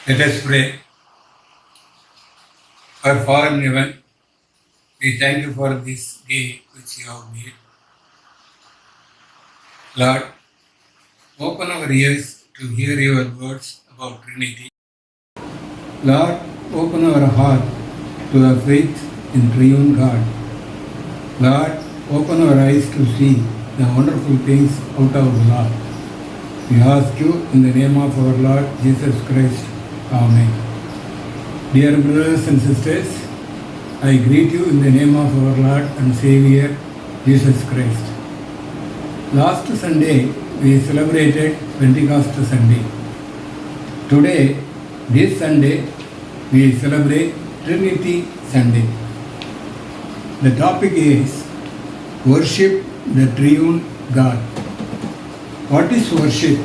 Let us pray. Our Father in heaven, we thank you for this day which you have made. Lord, open our ears to hear your words about Trinity. Lord, open our heart to the faith in Triune God. Lord, open our eyes to see the wonderful things out of the Lord. We ask you in the name of our Lord Jesus Christ. Amen. Dear brothers and sisters, I greet you in the name of our Lord and Savior Jesus Christ. Last Sunday, we celebrated Pentecost Sunday. Today, this Sunday, we celebrate Trinity Sunday. The topic is Worship the Triune God. What is worship?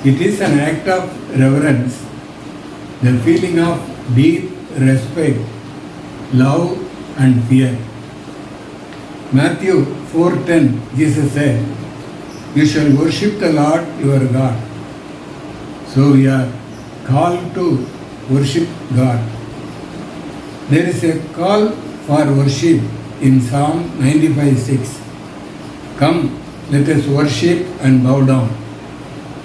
It is an act of reverence, the feeling of deep respect, love and fear. Matthew 4:10, Jesus said, "You shall worship the Lord your God." So we are called to worship God. There is a call for worship in Psalm 95:6. Come, let us worship and bow down.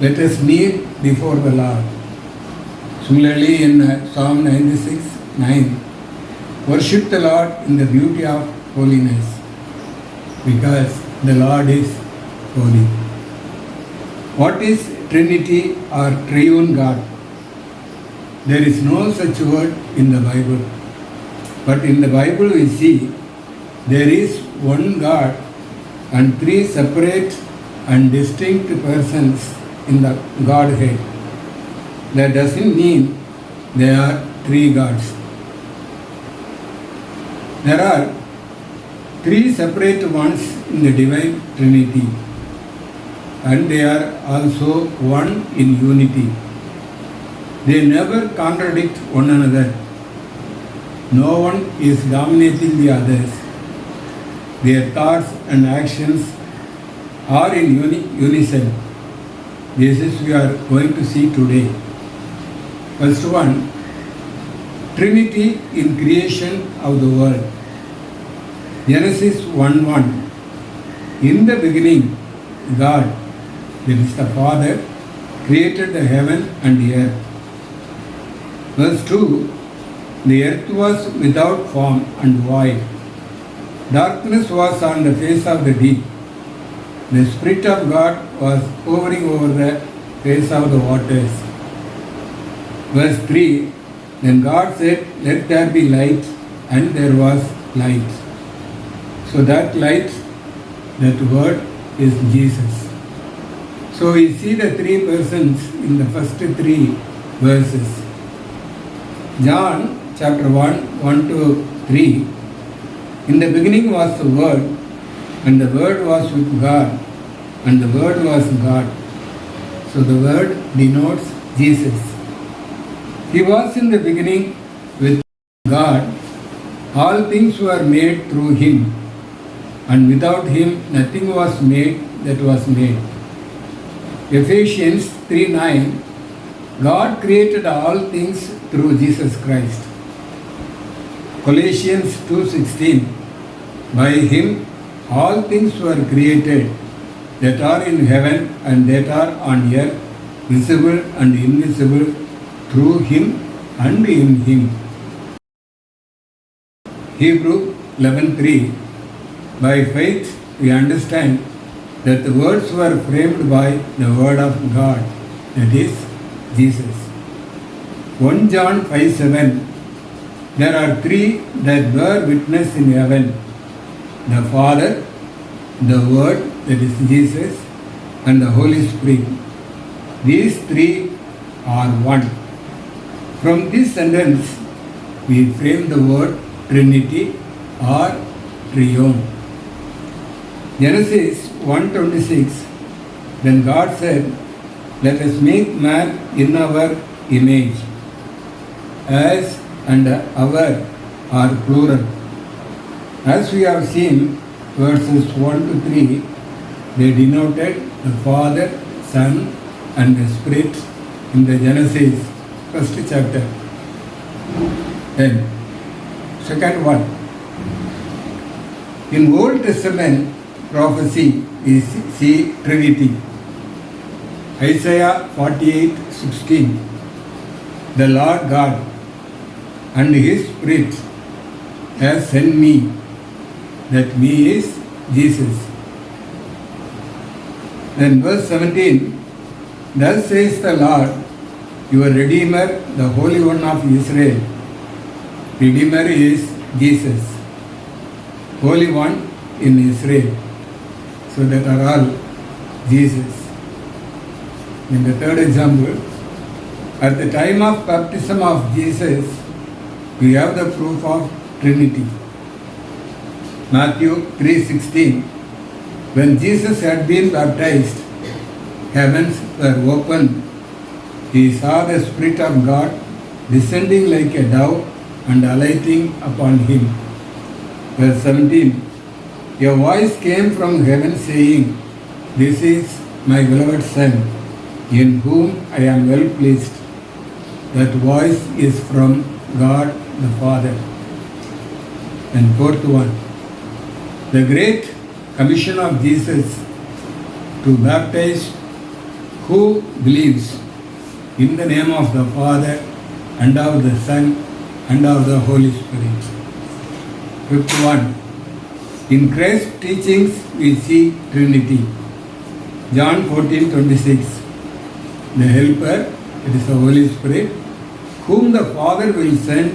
Let us kneel before the Lord. Similarly, in Psalm 96:9, worship the Lord in the beauty of holiness, because the Lord is holy. What is Trinity or Triune God? There is no such word in the Bible. But in the Bible we see there is one God and three separate and distinct persons in the Godhead. That doesn't mean there are three gods. There are three separate ones in the Divine Trinity, and they are also one in unity. They never contradict one another. No one is dominating the others. Their thoughts and actions are in unison. This is we are going to see today. First one, Trinity in creation of the world. Genesis 1:1. In the beginning, God, that is the Father, created the heaven and the earth. Verse 2, the earth was without form and void. Darkness was on the face of the deep. The Spirit of God was hovering over the face of the waters. Verse 3, then God said, let there be light, and there was light. So that light, that word is Jesus. So we see the three persons in the first three verses. John chapter 1, 1 to 3. In the beginning was the Word, and the Word was with God, and the Word was God. So the Word denotes Jesus. He was in the beginning with God. All things were made through Him, and without Him nothing was made that was made. Ephesians 3:9, God created all things through Jesus Christ. Colossians 2:16, by Him all things were created that are in heaven and that are on earth, visible and invisible, through Him and in Him. Hebrew 11:3, by faith we understand that the worlds were framed by the Word of God, that is, Jesus. 1 John 5:7, there are three that bear witness in heaven, the Father, the Word, that is Jesus, and the Holy Spirit. These three are one. From this sentence, we frame the word Trinity or Triune. Genesis 1:26, then God said, let us make man in our image. As and our are plural. As we have seen, verses 1 to 3, they denoted the Father, Son, and the Spirit in the Genesis first chapter. Then, second one. In Old Testament prophecy, we see Trinity. Isaiah 48:16. The Lord God and His Spirit has sent me. That me is Jesus. Then verse 17. Thus says the Lord, your Redeemer, the Holy One of Israel. Redeemer is Jesus, Holy One in Israel. So that are all Jesus. In the third example, at the time of baptism of Jesus, we have the proof of Trinity. Matthew 3:16. When Jesus had been baptized, heavens were opened. He saw the Spirit of God descending like a dove and alighting upon him. Verse 17. A voice came from heaven saying, This is my beloved Son, in whom I am well pleased. That voice is from God the Father. And fourth one, the great commission of Jesus to baptize who believes in the name of the Father and of the Son and of the Holy Spirit. Fifth one, in Christ's teachings we see Trinity. John 14:26. The Helper, it is the Holy Spirit, whom the Father will send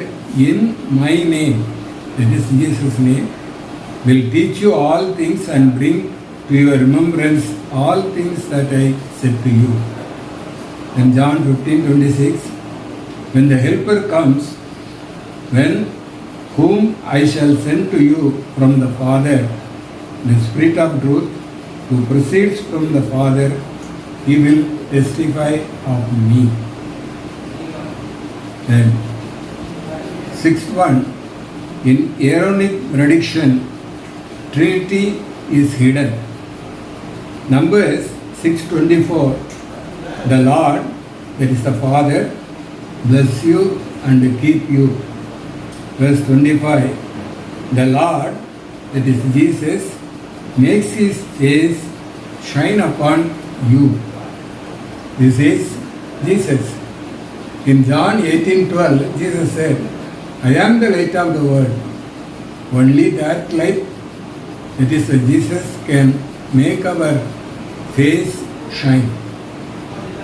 in my name, that is Jesus' name, will teach you all things and bring to your remembrance all things that I said to you. And John 15:26, when the Helper comes, when whom I shall send to you from the Father, the Spirit of truth, who proceeds from the Father, he will testify of me. Then, sixth one, in Aaronic benediction, Trinity is hidden. Numbers 6:24, the Lord, that is the Father, bless you and keep you. Verse 25, the Lord, that is Jesus, makes his face shine upon you. This is Jesus. In John 18:12, Jesus said, I am the light of the world. Only that light, that is Jesus, can make our face shine.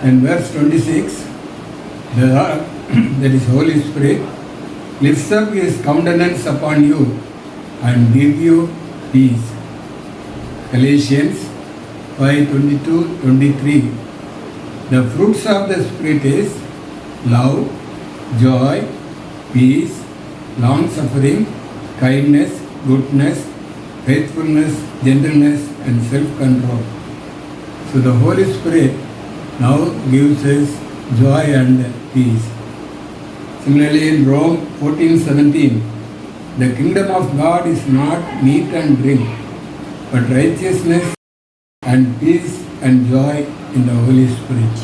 And verse 26, the Lord, that is Holy Spirit, lifts up his countenance upon you and give you peace. Galatians 5:22-23. The fruits of the Spirit is love, joy, peace, long-suffering, kindness, goodness, faithfulness, gentleness, and self-control. So the Holy Spirit now gives us joy and peace. Similarly, in Rome 14:17, the kingdom of God is not meat and drink, but righteousness and peace and joy in the Holy Spirit.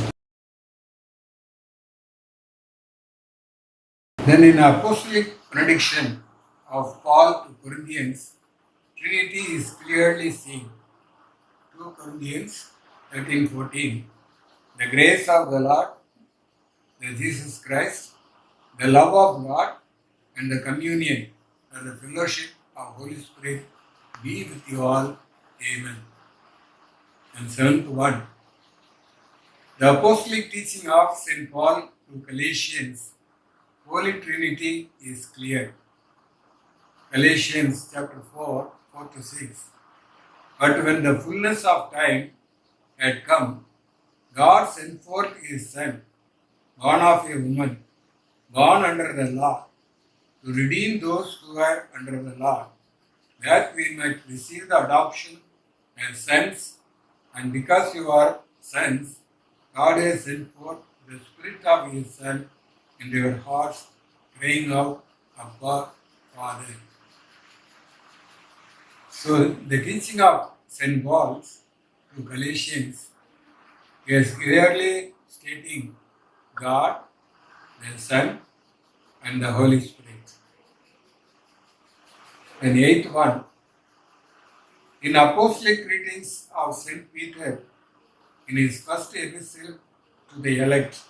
Then in apostolic prediction of Paul to Corinthians, Trinity is clearly seen. 2 Corinthians 13:14. The grace of the Lord, the Jesus Christ, the love of God, and the communion or the fellowship of Holy Spirit be with you all. Amen. And seventh one, the apostolic teaching of St. Paul to Galatians, Holy Trinity is clear. Galatians chapter 4, 4-6. But when the fullness of time had come, God sent forth his Son, born of a woman, born under the law, to redeem those who were under the law, that we might receive the adoption as sons, and because you are sons, God has sent forth the Spirit of his Son into your hearts, crying out, Abba, Father. So the teaching of St. Paul to Galatians is clearly stating God, the Son, and the Holy Spirit. And eighth one, in apostolic greetings of St. Peter, in his first epistle to the elect,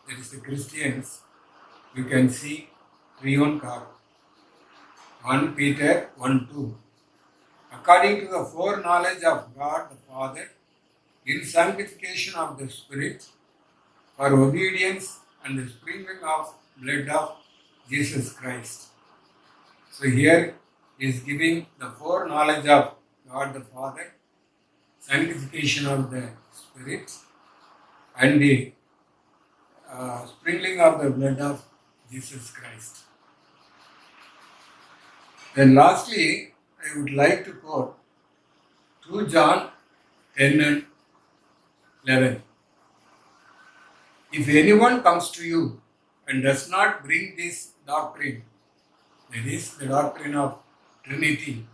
that is the Christians, you can see triune God. 1 Peter 1:2. According to the foreknowledge of God the Father, in sanctification of the Spirit, for obedience and the sprinkling of blood of Jesus Christ. So here he is giving the foreknowledge of God the Father, sanctification of the Spirit, and the sprinkling of the blood of Jesus Christ. Then lastly, I would like to quote 2 John 10 and 11. If anyone comes to you and does not bring this doctrine, that is the doctrine of Trinity,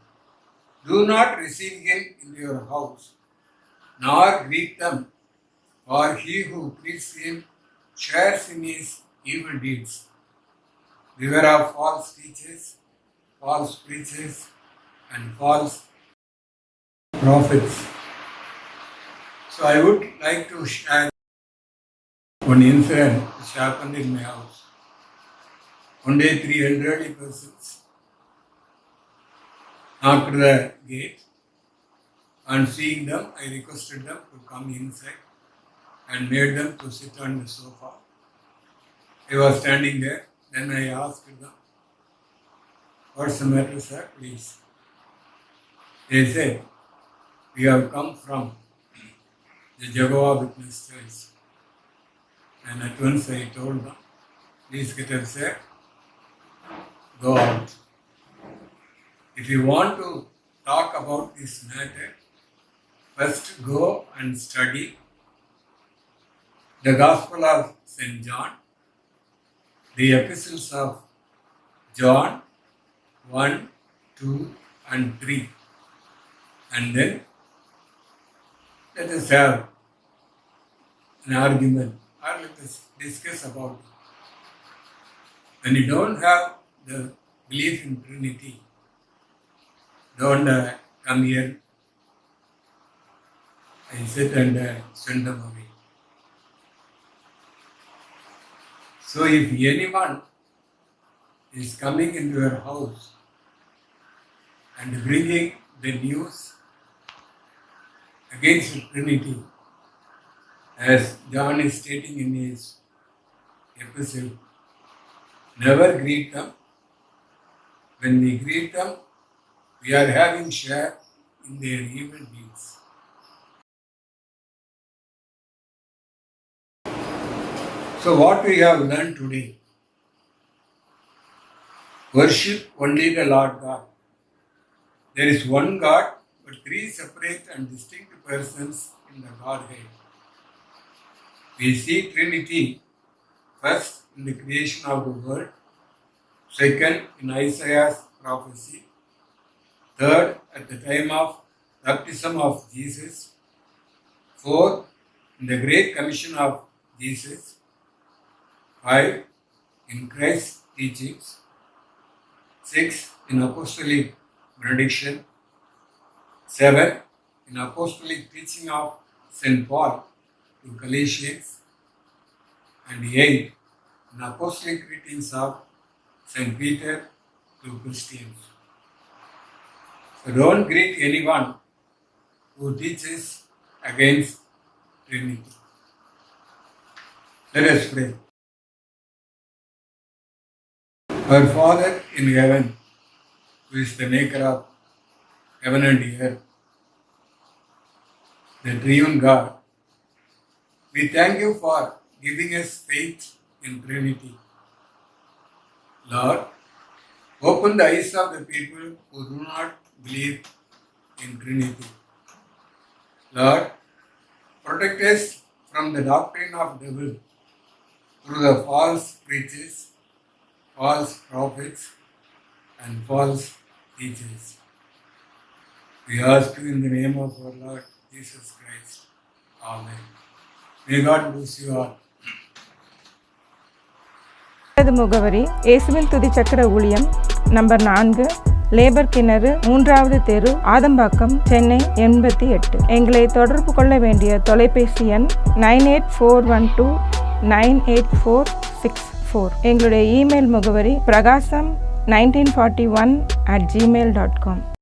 do not receive him into your house, nor greet them, for he who greets him shares in his evil deeds. Beware of false teachers, false preachers, and false prophets. So I would like to share one incident which happened in my house. One day, 3 elderly persons knocked the gate, and seeing them, I requested them to come inside and made them to sit on the sofa. I was standing there. Then I asked them, "What's the matter, sir? Please." They said, "We have come from the Jehovah's Witness Church." And at once I told them, "Please get up, sir. Go out. If you want to talk about this matter, first go and study the Gospel of St. John, the epistles of John 1, 2, and 3. And then let us have an argument or let us discuss about it. When you don't have the belief in Trinity, don't come here." I sit and send them away. So if anyone is coming into your house and bringing the news against Trinity, as John is stating in his epistle, never greet them. When we greet them, we are having share in their evil deeds. So what we have learned today, worship only the Lord God. There is one God, but 3 separate and distinct persons in the Godhead. We see Trinity first in the creation of the world, second in Isaiah's prophecy, third at the time of baptism of Jesus, fourth in the Great Commission of Jesus, 5 in Christ's teachings, 6 in apostolic benediction, 7 in apostolic teaching of St. Paul to Galatians, and 8 in apostolic greetings of St. Peter to Christians. So don't greet anyone who teaches against Trinity. Let us pray. Our Father in heaven, who is the maker of heaven and earth, the triune God, we thank you for giving us faith in Trinity. Lord, open the eyes of the people who do not believe in Trinity. Lord, protect us from the doctrine of devil through the false preachers, false prophets, and false teachers. We ask you in the name of our Lord Jesus Christ. Amen. May God bless you all. முகவரி இயேசுவின் துதிச்சக்கர ஊழியம், number 4, labour கிணறு, 3வது தெரு, ஆதம்பாக்கம், சென்னை 88. எங்களை தொடர்பு கொள்ள வேண்டிய தொலைபேசி எண் 9841298464. எங்களுடைய இமெயில் முகவரி pragasham1941@gmail.com.